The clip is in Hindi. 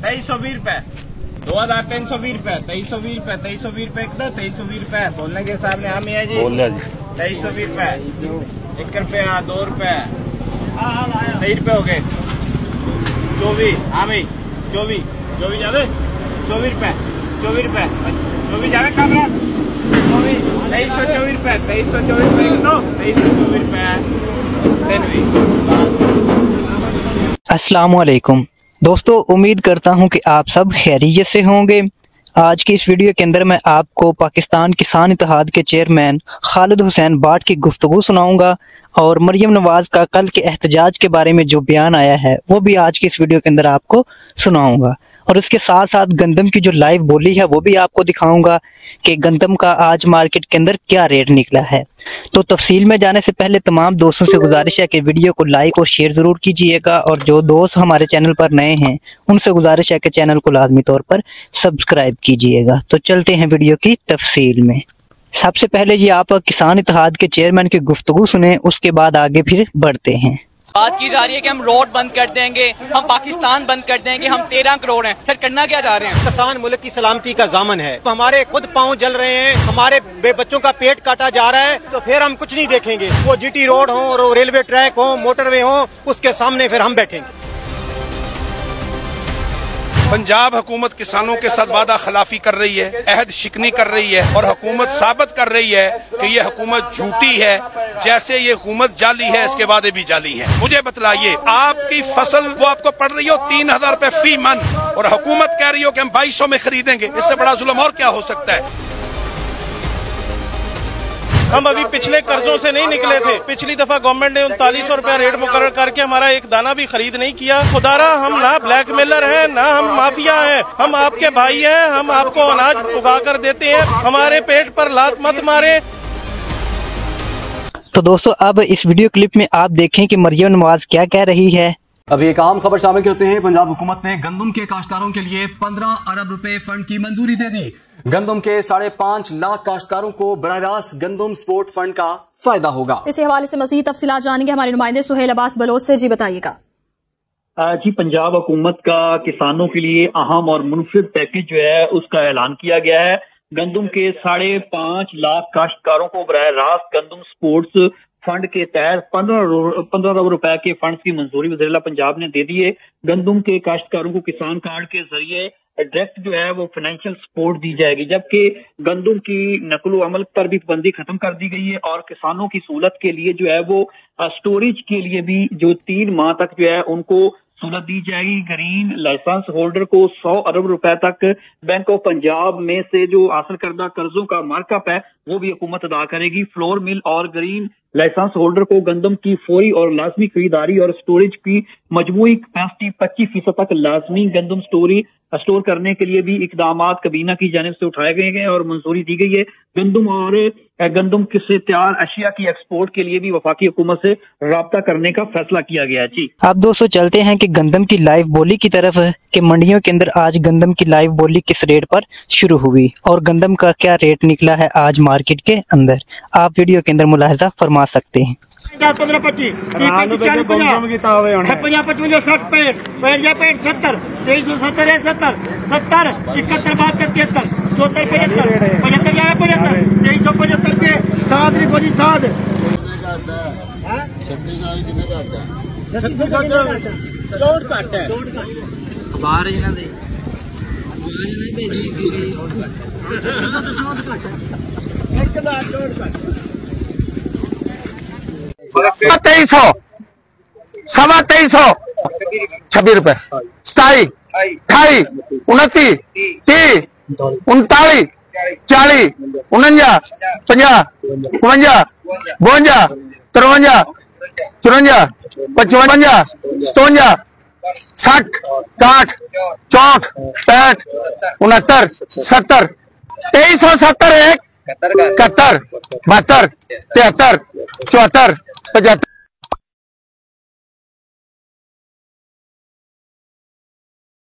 2320 रुपए, 2320 रुपए, 2320 रुपए, 2320 रुपए, 2320 रुपए बोलने के सामने हम ही है जी। 2320 रुपए, 1 रुपया, 2 रुपए, 3 रुपए हो गए, 24 हमें 24 जावे, 24 रुपए, 24 रुपए, 24 जावे कमरा, 2324 रुपए, 2324 रुपए, 2324 रुपए। अस्सलामुअलैकुम दोस्तों, उम्मीद करता हूं कि आप सब खैरियत से होंगे। आज की इस वीडियो के अंदर मैं आपको पाकिस्तान किसान इत्तेहाद के चेयरमैन खालिद हुसैन बाट की गुफ्तगू सुनाऊंगा और मरियम नवाज का कल के एहतजाज के बारे में जो बयान आया है वो भी आज की इस वीडियो के अंदर आपको सुनाऊंगा। और इसके साथ साथ गंदम की जो लाइव बोली है वो भी आपको दिखाऊंगा कि गंदम का आज मार्केट के अंदर क्या रेट निकला है। तो तफसील में जाने से पहले तमाम दोस्तों से गुजारिश है कि वीडियो को लाइक और शेयर जरूर कीजिएगा, और जो दोस्त हमारे चैनल पर नए हैं उनसे गुजारिश है कि चैनल को लाजमी तौर पर सब्सक्राइब कीजिएगा। तो चलते हैं वीडियो की तफसील में। सबसे पहले जी आप किसान इत्तेहाद के चेयरमैन की गुफ्तगू सुने, उसके बाद आगे फिर बढ़ते हैं। बात की जा रही है कि हम रोड बंद कर देंगे, हम पाकिस्तान बंद कर देंगे, हम 13 करोड़ हैं। सर करना क्या जा रहे हैं? किसान मुल्क की सलामती का जामन है। हमारे खुद पाँव जल रहे हैं, हमारे बच्चों का पेट काटा जा रहा है, तो फिर हम कुछ नहीं देखेंगे। वो जीटी रोड हो, रेलवे ट्रैक हो, मोटरवे हो, उसके सामने फिर हम बैठेंगे। पंजाब हुकूमत किसानों के साथ वादा खिलाफी कर रही है, अहद शिकनी कर रही है, और हुकूमत साबित कर रही है कि ये हुकूमत झूठी है। जैसे ये हुकूमत जाली है, इसके वादे भी जाली हैं। मुझे बतलाइए, आपकी फसल वो आपको पड़ रही हो 3000 रुपए फी मन, और हुकूमत कह रही हो कि हम 2200 में खरीदेंगे। इससे बड़ा जुल्म और क्या हो सकता है? हम अभी पिछले कर्जों से नहीं निकले थे। पिछली दफा गवर्नमेंट ने 3900 रुपया रेट मुकर्रर करके हमारा एक दाना भी खरीद नहीं किया। खुदारा हम ना ब्लैकमेलर हैं, ना हम माफिया हैं, हम आपके भाई हैं। हम आपको अनाज उगा कर देते हैं, हमारे पेट पर लात मत मारे। तो दोस्तों अब इस वीडियो क्लिप में आप देखें कि मरियम नवाज क्या कह रही है। अब एक आम खबर शामिल करते हैं। पंजाब हुकूमत ने गंदम के काश्तकारों के लिए 15 अरब रुपए फंड की मंजूरी दे दी। गंदम के 5.5 लाख काश्तकारों को बराह रास्त गंदम सपोर्ट फंड का फायदा होगा। इस हवाले से मज़ीद तफसीलात जानेंगे हमारे नुमाइंदे सुहेल अब्बास बलोच से। जी बताइएगा। जी, पंजाब हुकूमत का किसानों के लिए अहम और मुनफिद पैकेज जो है उसका ऐलान किया गया है। गंदम के 5.5 लाख काश्तकारों को बराह रास्त गंदम स्पोर्ट्स फंड के तहत 15 अरब रुपए के फंड की मंजूरी वज़ीर-ए-आला पंजाब ने दे दी है। गंदम के काश्तकारों को किसान कार्ड के जरिए डायरेक्ट जो है वो फाइनेंशियल सपोर्ट दी जाएगी, जबकि गंदम की नकलो अमल पर भी पाबंदी खत्म कर दी गई है। और किसानों की सहूलत के लिए जो है वो स्टोरेज के लिए भी जो 3 माह तक जो है उनको सहूलत दी जाएगी। ग्रीन लाइसेंस होल्डर को 100 अरब रुपए तक बैंक ऑफ पंजाब में से जो हासिल करदा कर्जों का मार्कअप है वो भी हुकूमत अदा करेगी। फ्लोर मिल और ग्रीन लाइसेंस होल्डर को गंदम की फौरी और लाजमी खरीदारी और स्टोरेज की मजमूई कैपेसिटी 25% तक लाजमी गंदम स्टोर करने के लिए भी इकदाम कबीना की जानिब से उठाए गए हैं और मंजूरी दी गई है। गंदम और गंदम से तैयार अशिया की एक्सपोर्ट के लिए भी वफाकी हुकूमत से राब्ता करने का फैसला किया गया है। जी अब दोस्तों चलते हैं कि गंदम की लाइव बोली की तरफ कि मंडियों के अंदर आज गंदम की लाइव बोली किस रेट पर शुरू हुई और गंदम का क्या रेट निकला है आज मार्केट के अंदर। आप वीडियो के अंदर मुलाहिजा फरमा सकते हैं। 15 25 50 55 60 65 70 2370 70 70 71 72 73 74 75 75 2375 के 7 रिपोजी 7 चोट घट है बाहर जिन्हां दे एक दा चोट घट 2300 2300 26 रुपए 27 28 29 30 39 40 49 50 52 52 53 54 55 57 60 61 64 65 69 70 2370 71 72 73 74 75